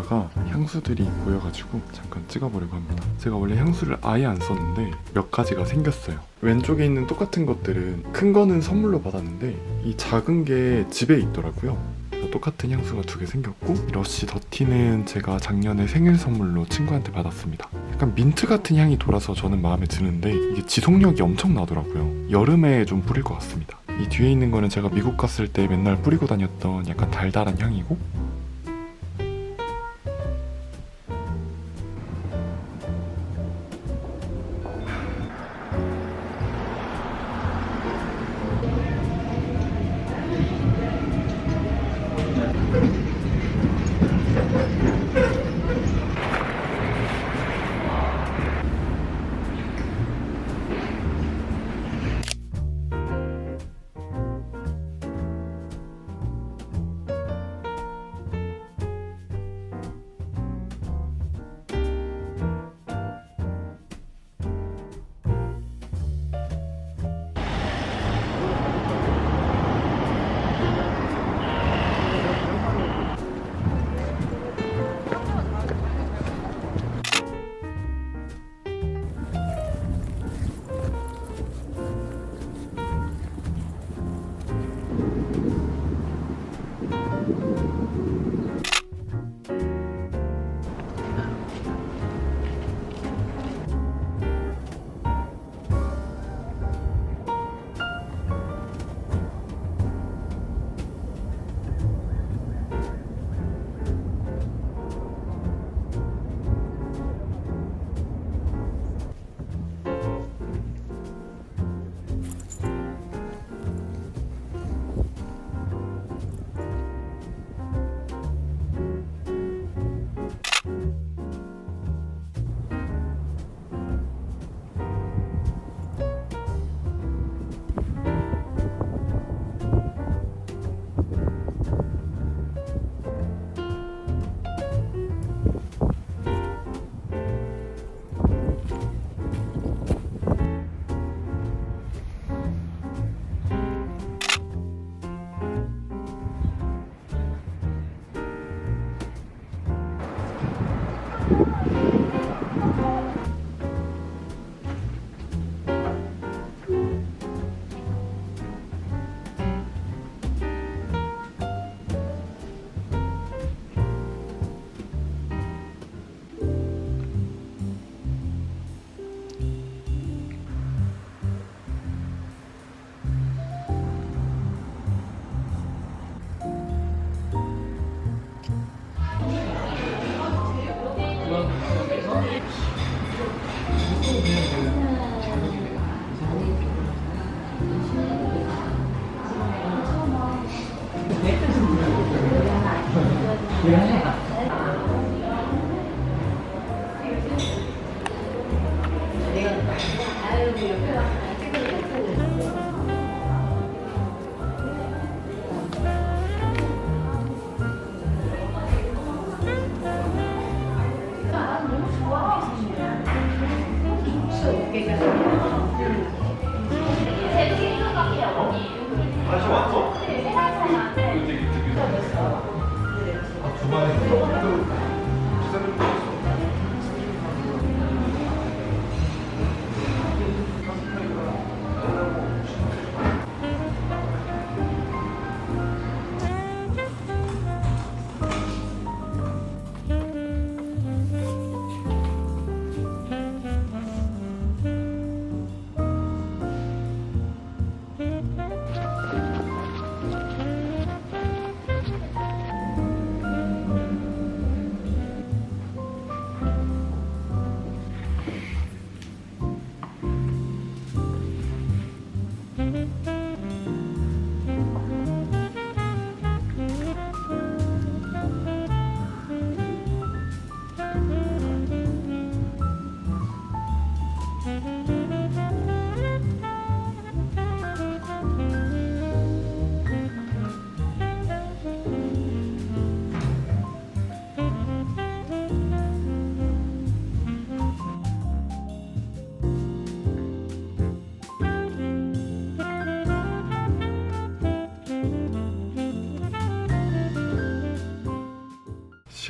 가다가 향수들이 보여가지고 잠깐 찍어보려고 합니다. 제가 원래 향수를 아예 안 썼는데 몇 가지가 생겼어요. 왼쪽에 있는 똑같은 것들은 큰 거는 선물로 받았는데 이 작은 게 집에 있더라고요. 그래서 똑같은 향수가 2개 생겼고, 러쉬 더티는 제가 작년에 생일 선물로 친구한테 받았습니다. 약간 민트 같은 향이 돌아서 저는 마음에 드는데 이게 지속력이 엄청 나더라고요. 여름에 좀 뿌릴 것 같습니다. 이 뒤에 있는 거는 제가 미국 갔을 때 맨날 뿌리고 다녔던 약간 달달한 향이고,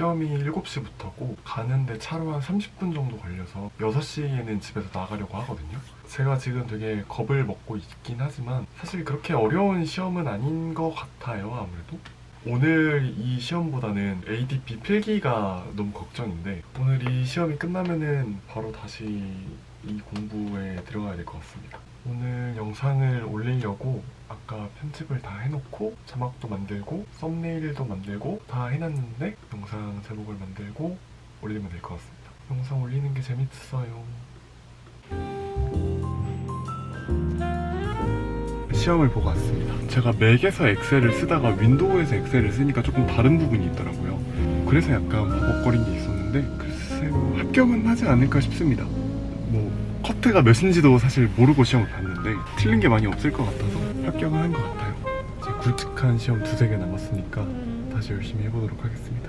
시험이 7시부터고 가는데 차로 한 30분 정도 걸려서 6시에는 집에서 나가려고 하거든요. 제가 지금 되게 겁을 먹고 있긴 하지만 사실 그렇게 어려운 시험은 아닌 것 같아요. 아무래도 오늘 이 시험보다는 ADP 필기가 너무 걱정인데 오늘 이 시험이 끝나면은 바로 다시 이 공부에 들어가야 될 것 같습니다. 오늘 영상을 올리려고 아까 편집을 다 해놓고 자막도 만들고 썸네일도 만들고 다 해놨는데 영상 제목을 만들고 올리면 될 것 같습니다. 영상 올리는 게 재밌어요. 시험을 보고 왔습니다. 제가 맥에서 엑셀을 쓰다가 윈도우에서 엑셀을 쓰니까 조금 다른 부분이 있더라고요. 그래서 약간 버벅거린 게 있었는데 글쎄요, 합격은 하지 않을까 싶습니다. 뭐 커트가 몇인지도 사실 모르고 시험을 봤는데 틀린 게 많이 없을 것 같아서 합격은 한 것 같아요. 이제 굵직한 시험 2-3개 남았으니까 다시 열심히 해보도록 하겠습니다.